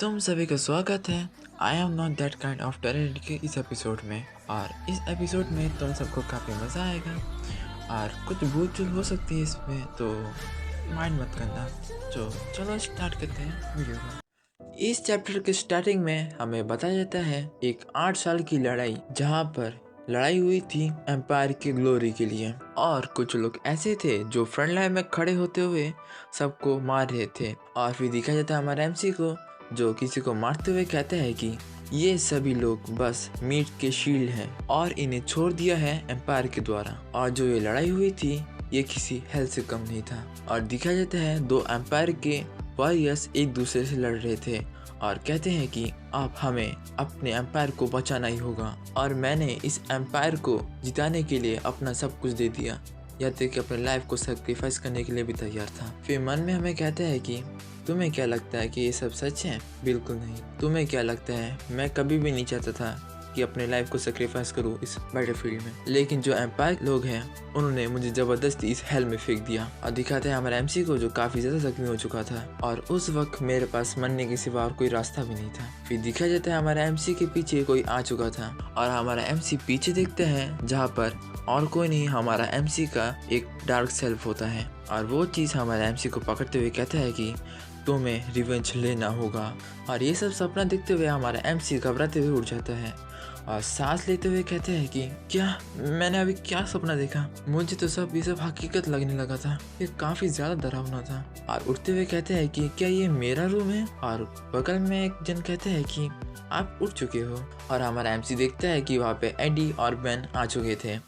तुम सभी का स्वागत है। I am not that kind of terror के इस एपिसोड में। और इस एपिसोड में तुम सबको काफ़ी मज़ा आएगा और कुछ भूल चूल हो सकती है इसमें, तो माइंड मत करना। तो चलो स्टार्ट करते हैं वीडियो को। इस चैप्टर के स्टार्टिंग में हमें बताया जाता है एक 8 साल की लड़ाई, जहाँ पर लड़ाई हुई थी एम्पायर की ग्लोरी के लिए। और कुछ लोग ऐसे थे जो फ्रंट लाइन में खड़े होते हुए सबको मार रहे थे। और फिर दिखाया जाता है हमारे एमसी को, जो किसी को मारते हुए कहते हैं कि ये सभी लोग बस मीट के शील्ड हैं और इन्हें छोड़ दिया है एम्पायर के द्वारा। और जो ये लड़ाई हुई थी ये किसी हेल से कम नहीं था। और दिखाया जाता है 2 एम्पायर के वॉरियर्स एक दूसरे से लड़ रहे थे और कहते हैं कि अब हमें अपने एम्पायर को बचाना ही होगा। और मैंने इस एम्पायर को जिताने के लिए अपना सब कुछ दे दिया, या तक कि अपने लाइफ को सेक्रीफाइस करने के लिए भी तैयार था। फिर मन में हमें कहता है कि तुम्हें क्या लगता है कि ये सब सच है? बिल्कुल नहीं। तुम्हें क्या लगता है? मैं कभी भी नहीं चाहता था कि अपने लाइफ को सेक्रीफाइस करूँ इस बैटलफील्ड में, लेकिन जो एम्पायर लोग हैं उन्होंने मुझे ज़बरदस्ती इस हेल में फेंक दिया। और दिखाते हैं हमारा एमसी को, जो काफ़ी ज़्यादा जख्मी हो चुका था और उस वक्त मेरे पास मरने के सिवा और कोई रास्ता भी नहीं था। फिर दिखाया जाता है हमारा एमसी के पीछे कोई आ चुका था और हमारा एमसी पीछे देखते हैं, जहाँ पर और कोई नहीं हमारा एमसी का एक डार्क सेल्फ होता है। और वो चीज़ हमारे एमसी को पकड़ते हुए कहता है कि तुम्हें रिवेंज लेना होगा। और ये सब सपना देखते हुए हमारा एमसी घबराते हुए उठ जाता है और सांस लेते हुए कहते हैं कि क्या मैंने अभी क्या सपना देखा? मुझे तो ये सब हकीकत लगने लगा था। ये काफ़ी ज़्यादा डरावना था। और उठते हुए कहते हैं कि क्या ये मेरा रूम है? और बगल में एक जन कहते हैं कि आप उठ चुके हो। और हमारा एमसी देखता है कि वहाँ पे एडी और बेन आ चुके थे।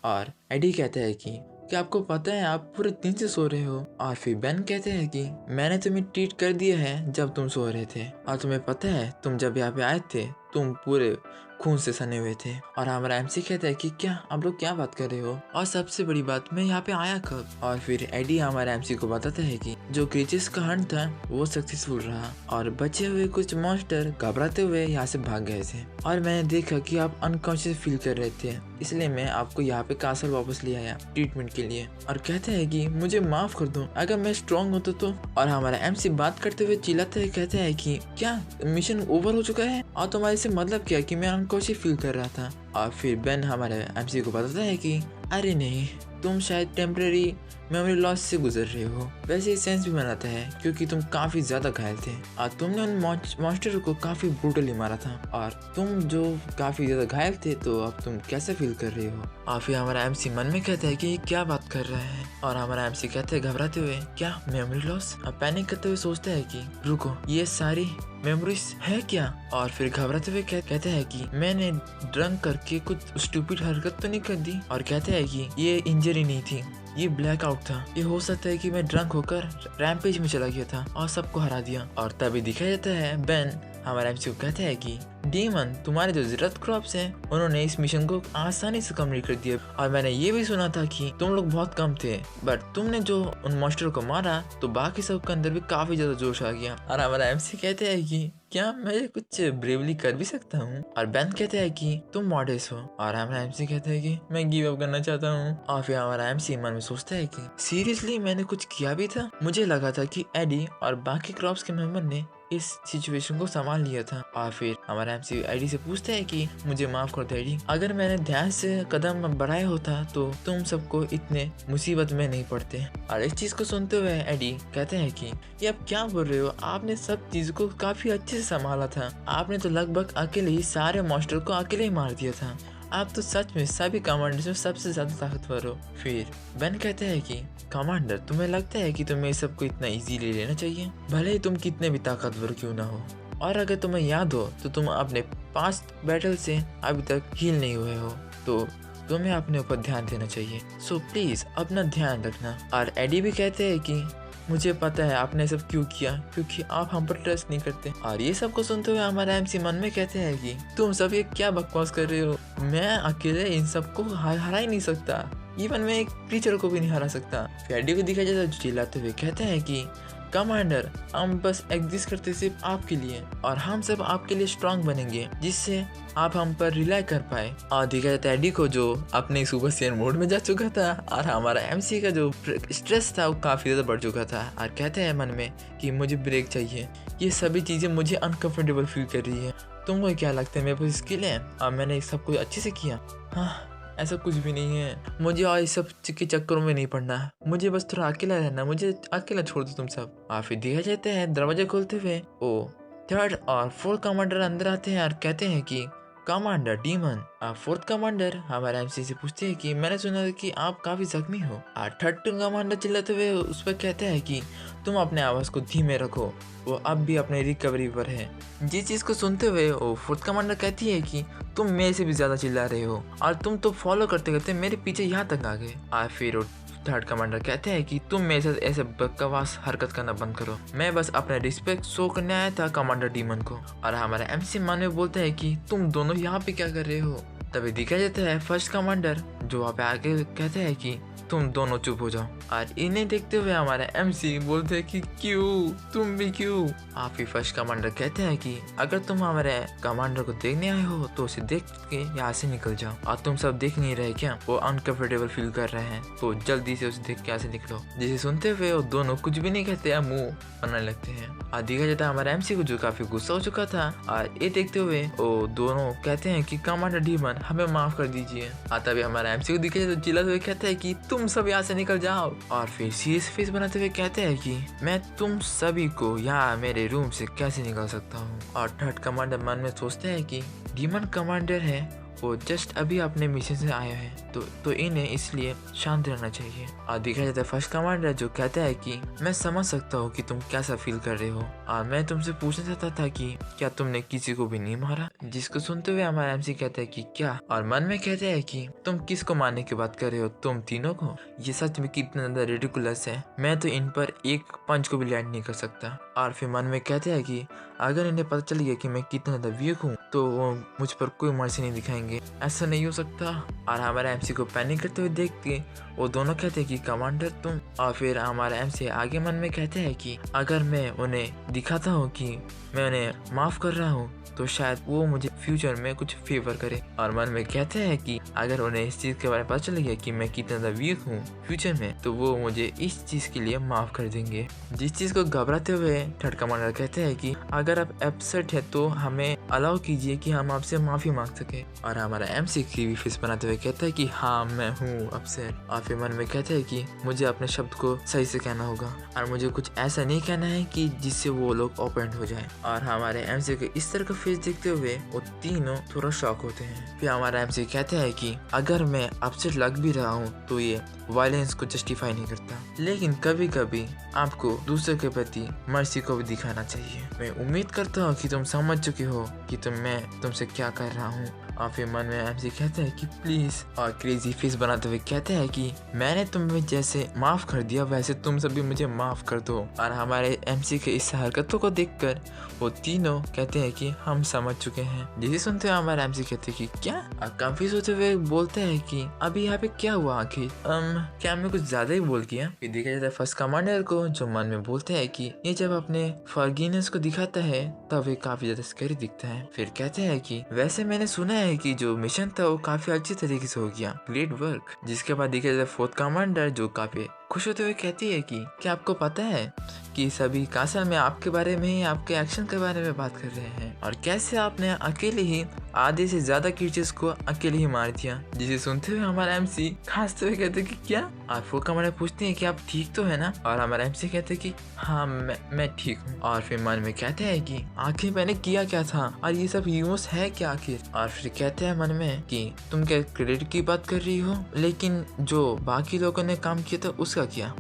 और एडी कहता है कि क्या आपको पता है आप पूरे दिन से सो रहे हो? और फिर बेन कहते हैं कि मैंने तुम्हें ट्रीट कर दिया है जब तुम सो रहे थे, और तुम्हें पता है तुम जब यहाँ पे आए थे तुम पूरे खून से सने हुए थे। और हमारा एमसी कहता है कि क्या आप लोग क्या बात कर रहे हो? और सबसे बड़ी बात, मैं यहाँ पे आया कब? और फिर एडी हमारे एमसी को बताता है कि जो क्रीचर्स का हंट था वो सक्सेसफुल रहा और बचे हुए कुछ मॉन्स्टर घबराते हुए यहाँ से भाग गए थे। और मैंने देखा कि आप अनकॉन्शियस फील कर रहे थे, इसलिए मैं आपको यहाँ पे कासल वापस ले आया ट्रीटमेंट के लिए। और कहते हैं कि मुझे माफ कर दो, अगर मैं स्ट्रॉन्ग होता तो। और हमारा एमसी बात करते हुए चिल्लाते हुए कहते हैं कि क्या मिशन ओवर हो चुका है? और तुम्हारे से मतलब क्या कि मैं अनकॉन्शियस फील कर रहा था? और फिर बेन हमारे एमसी को बताता है कि अरे नहीं, तुम शायद टेम्परेरी मेमोरी लॉस से गुजर रहे हो। वैसे ये सेंस भी बनाता है क्योंकि तुम काफ़ी ज़्यादा घायल थे और तुमने उन मॉन्स्टर को काफ़ी ब्रूटली मारा था। और तुम जो काफ़ी ज़्यादा घायल थे, तो अब तुम कैसे फील कर रहे हो? और फिर हमारा एमसी मन में कहता है कि ये क्या बात कर रहा है? और हमारा एमसी कहते हैं घबराते हुए, क्या मेमोरी लॉस? और पैनिक करते हुए सोचता है कि रुको, ये सारी मेमोरीज है क्या? और फिर घबराते हुए कहते हैं कि मैंने ड्रंक करके कुछ स्टूपिड हरकत तो नहीं कर दी? और कहते हैं कि ये इंजरी नहीं थी, ये ब्लैकआउट था। ये हो सकता है कि मैं ड्रंक होकर रैम्पेज में चला गया था और सबको हरा दिया। और तभी दिखाया जाता है बेन हमारे एमसी को कहते हैं कि डीमन, तुम्हारे जो ज़रूरत क्रॉप्स हैं उन्होंने इस मिशन को आसानी से कंप्लीट कर दिया। और मैंने ये भी सुना था कि तुम लोग बहुत कम थे, बट तुमने जो उन मॉन्स्टर को मारा तो बाकी सबके अंदर भी काफ़ी ज़्यादा जोश आ गया। और हमारा एमसी कहते हैं कि क्या मैं कुछ ब्रेवली कर भी सकता हूँ? और बेन कहते हैं कि तुम मॉडेस्ट हो। और हमारा एमसी कहता है कि मैं गिव अप करना चाहता हूँ। और फिर हमारा एमसी मन में सोचता है कि सीरियसली मैंने कुछ किया भी था? मुझे लगा था कि एडी और बाकी क्रॉप्स के मेंबर ने इस सिचुएशन को संभाल लिया था। और फिर हमारा एमसी एडी से पूछता है कि मुझे माफ कर दो एडी, अगर मैंने ध्यान से कदम बढ़ाया होता तो तुम सबको इतने मुसीबत में नहीं पड़ते। और इस चीज को सुनते हुए एडी कहते हैं कि ये आप क्या बोल रहे हो? आपने सब चीज को काफी अच्छे से संभाला था। आपने तो लगभग अकेले ही सारे मॉन्स्टर को अकेले ही मार दिया था। आप तो सच में सभी कमांडर्स में सबसे ज्यादा ताकतवर हो। फिर बेन कहते हैं कि कमांडर, तुम्हें लगता है कि तुम्हें सबको इतना इजीली लेना चाहिए, भले ही तुम कितने भी ताकतवर क्यों ना हो? और अगर तुम्हें याद हो तो तुम अपने पास्ट बैटल से अभी तक हील नहीं हुए हो, तो तुम्हें अपने ऊपर ध्यान देना चाहिए। सो प्लीज अपना ध्यान रखना। और एडी भी कहते हैं कि मुझे पता है आपने सब क्यों किया, क्योंकि आप हम पर ट्रस्ट नहीं करते। और ये सब को सुनते हुए हमारा एमसी मन में कहते हैं कि तुम सब ये क्या बकवास कर रहे हो? मैं अकेले इन सबको हरा ही नहीं सकता, इवन मैं एक क्रीचर को भी नहीं हरा सकता। एडी को दिखाया जाता है जो चिल्लाते हुए कहते हैं कि कमांडर, हम बस एग्जिस्ट करते सिर्फ आपके लिए और हम सब आपके लिए स्ट्रांग बनेंगे जिससे आप हम पर रिलाई कर पाए। और देखा जाता है एडी को जो अपने सुपर सैयन मोड में जा चुका था और हमारा एमसी का जो स्ट्रेस था वो काफ़ी ज़्यादा बढ़ चुका था और कहते हैं मन में कि मुझे ब्रेक चाहिए, ये सभी चीज़ें मुझे अनकंफर्टेबल फील कर रही है। तुमको क्या लगता है मेरे पास स्किल है और मैंने सब कुछ अच्छे से किया? हाँ, ऐसा कुछ भी नहीं है, मुझे और इस सब के चक्करों में नहीं पड़ना, मुझे बस थोड़ा अकेला रहना, मुझे अकेला छोड़ दो तुम सब। और फिर देखा जाता है दरवाजा खोलते हुए ओ थर्ड और फोर्थ कमांडर अंदर आते हैं और कहते हैं कि कमांडर डीमन। फोर्थ कमांडर हमारे एमसी से पूछते हैं कि मैंने सुना था कि आप काफी जख्मी हो। और थर्ड कमांडर चिल्लाते हुए उस पर कहते हैं कि तुम अपने आवाज को धीमे रखो, वो अब भी अपने रिकवरी पर है। जिस चीज को सुनते हुए वो फोर्थ कमांडर कहती है कि तुम मेरे से भी ज्यादा चिल्ला रहे हो और तुम तो फॉलो करते करते मेरे पीछे यहाँ तक आ गए। और फिर थर्ड कमांडर कहते हैं कि तुम मेरे साथ ऐसे बकवास हरकत करना बंद करो, मैं बस अपना रिस्पेक्ट शो करने आया था कमांडर डीमन को। और हमारा एमसी मान में बोलते हैं कि तुम दोनों यहाँ पे क्या कर रहे हो। तभी दिखा जाता है फर्स्ट कमांडर जो वहाँ पे आके कहते हैं कि तुम दोनों चुप हो जाओ। और इन्हें देखते हुए हमारे एमसी बोलते हैं कि क्यों, तुम भी क्यों। आप ही फर्स्ट कमांडर कहते हैं कि अगर तुम हमारे कमांडर को देखने आए हो तो उसे देख के यहाँ से निकल जाओ। और तुम सब देख नहीं रहे क्या, वो अनकंफर्टेबल फील कर रहे हैं तो जल्दी से उसे देख के यहाँ से निकलो। जिसे सुनते हुए वो दोनों कुछ भी नहीं कहते या मुंह बनाने लगते हैं। और देखा जाता है हमारा एमसी को जो काफी गुस्सा हो चुका था और ये देखते हुए वो दोनों कहते हैं कि कमांडर डीमन हमें माफ कर दीजिए। तभी हमारा एमसी को दिखा जाता है चिल्लाते हुए कहता है कि तुम सब यहाँ से निकल जाओ। और फिर सीरियस फेस बनाते हुए कहते हैं कि मैं तुम सभी को यहाँ मेरे रूम से कैसे निकाल सकता हूँ। और थर्ड कमांडर मन में सोचते हैं कि डीमन कमांडर है, वो जस्ट अभी अपने मिशन से आया है तो इन्हें इसलिए शांत रहना चाहिए। और दिखा जाता है फर्स्ट कमांडर जो कहता है कि मैं समझ सकता हूँ कि तुम कैसा फील कर रहे हो और मैं तुमसे पूछना चाहता था कि क्या तुमने किसी को भी नहीं मारा। जिसको सुनते हुए हमारा एमसी कहता है कि क्या, और मन में कहते हैं कि तुम किसको मारने की बात कर रहे हो, तुम तीनों को। ये सच में कितना ज्यादा रिडिकुलस है, मैं तो इन पर एक पंच को भी लैंड नहीं कर सकता। और फिर मन में कहते हैं कि अगर इन्हें पता चल गया कि मैं कितना ज्यादा वीक हूँ तो वो मुझ पर कोई मर्जी नहीं दिखाएंगे, ऐसा नहीं हो सकता। और हमारा एमसी को पैनिक करते हुए देख के वो दोनों कहते हैं कि कमांडर तुम। और फिर हमारा एमसी आगे मन में कहते हैं कि अगर मैं उन्हें दिखाता हूँ कि मैं उन्हें माफ कर रहा हूँ तो शायद वो मुझे फ्यूचर में कुछ फेवर करे। और मन में कहते हैं कि अगर उन्हें इस चीज के बारे में पता चल गया कि मैं कितना ज्यादा वीक हूँ फ्यूचर में तो वो मुझे इस चीज के लिए माफ कर देंगे। जिस चीज को घबराते हुए थर्ड कमांडर कहते हैं कि अगर आप अपसेट है तो हमें अलाउ कीजिए कि हम आपसे माफी मांग सके। और हमारा एमसी की फेस बनाते हुए कहता है कि हाँ मैं हूँ अपसेट। और फिर मन में कहते हैं कि मुझे अपने शब्द को सही से कहना होगा और मुझे कुछ ऐसा नहीं कहना है कि जिससे वो लोग ओपेंड हो जाए। और हमारे एमसी के इस तरह का फेस देखते हुए वो तीनों थोड़ा शॉक होते हैं। फिर हमारा एमसी कहता है कि अगर मैं अपसेट लग भी रहा हूँ तो ये वायलेंस को जस्टिफाई नहीं करता, लेकिन कभी कभी आपको दूसरे के प्रति मर्सी को भी दिखाना चाहिए। मैं उम्मीद करता हूँ कि तुम समझ चुके हो कि मैं तुमसे क्या कर रहा हूँ। और फिर मन में एमसी कहते हैं कि प्लीज, और क्रेजी फेस बनाते हुए कहते हैं कि मैंने तुम्हें जैसे माफ कर दिया वैसे तुम सभी मुझे माफ कर दो। और हमारे एमसी के इस हरकतों को देखकर वो तीनों कहते हैं कि हम समझ चुके हैं। जिसे सुनते हुए हमारे एमसी कहते हैं कि क्या, कंफ्यूज होते हुए बोलते हैं कि अभी यहाँ पे क्या हुआ आखिर, क्या हमने कुछ ज्यादा ही बोल किया। फिर देखा जाता है फर्स्ट कमांडर को जो मन में बोलते हैं कि ये जब अपने फॉरगिवनेस को दिखाता है तब ये काफी ज्यादा स्कैरी दिखता है। फिर कहते हैं कि वैसे मैंने सुना है कि जो मिशन था वो काफी अच्छी तरीके से हो गया, ग्रेट वर्क। जिसके बाद देखा जाता है फोर्थ कमांडर जो काफी खुश होते हुए कहती है कि क्या आपको पता है कि सभी कासल में आपके बारे में ही, आपके एक्शन के बारे में बात कर रहे हैं और कैसे आपने अकेले ही आधे से ज्यादा क्रीचर्स को अकेले ही मार दिया। जिसे सुनते हुए हमारा एमसी खांसते हुए कहते कि क्या, और फोर्थ कमांडर पूछते हैं कि आप ठीक तो है ना। और हमारा एमसी कहते हैं कि हाँ मैं ठीक हूँ। और फिर मन में कहते हैं कि आखिर मैंने किया क्या था और ये सब यूज है क्या आखिर। और फिर कहते हैं मन में कि तुम क्या क्रेडिट की बात कर रही हो, लेकिन जो बाकी लोगों ने काम किया था उसका क्या।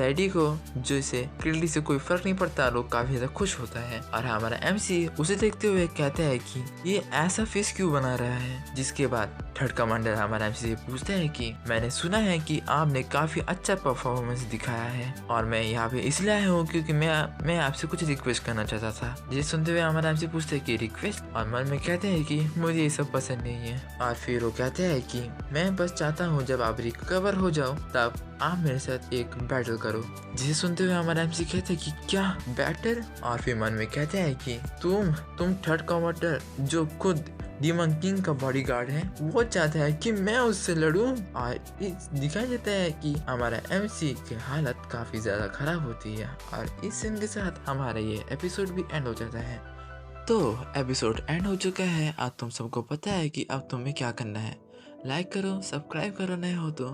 एडी को जो इसे क्रेडिट से कोई फर्क नहीं पड़ता, लोग काफी ज्यादा खुश होता है। और हमारा एमसी उसे देखते हुए कहता है कि ये ऐसा फेस क्यों बना रहा है। जिसके बाद थर्ड कमांडर हमारा एमसी से पूछता है कि मैंने सुना है कि आपने काफी अच्छा परफॉर्मेंस दिखाया है और मैं यहाँ पे इसलिए आया हूँ क्योंकि मैं आपसे कुछ रिक्वेस्ट करना चाहता था। जिसे सुनते हुए हमारा एमसी पूछते है कि रिक्वेस्ट, और मन में कहते हैं कि मुझे ये सब पसंद नहीं है। और फिर वो कहते हैं कि मैं बस चाहता हूँ जब आप रिकवर हो जाओ तब आप मेरे साथ एक बैटल करो। जिसे सुनते हुए हमारा एमसी कहते हैं कि क्या बैटल, और फिर मन में कहते हैं कि तुम थर्ड कमांडर जो खुद डीमन किंग का बॉडीगार्ड है वो चाहता है कि मैं उससे लड़ूं। और दिखाई देता है कि हमारा एमसी की हालत काफी ज्यादा खराब होती है और इस सीन के साथ हमारा ये एपिसोड भी एंड हो जाता है। तो एपिसोड एंड हो चुका है। अब तुम सबको पता है कि अब तुम्हें क्या करना है। लाइक करो, सब्सक्राइब करो नए हो तो,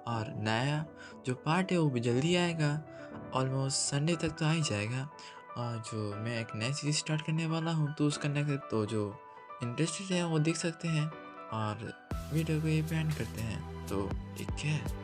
और नया जो पार्ट है वो भी जल्दी आएगा, ऑलमोस्ट संडे तक तो आ ही जाएगा। और जो मैं एक नई सीरीज स्टार्ट करने वाला हूँ तो उसका नेक्स्ट, तो जो इंटरेस्टेड है वो देख सकते हैं। और वीडियो को ये पे एंड करते हैं, तो ठीक है।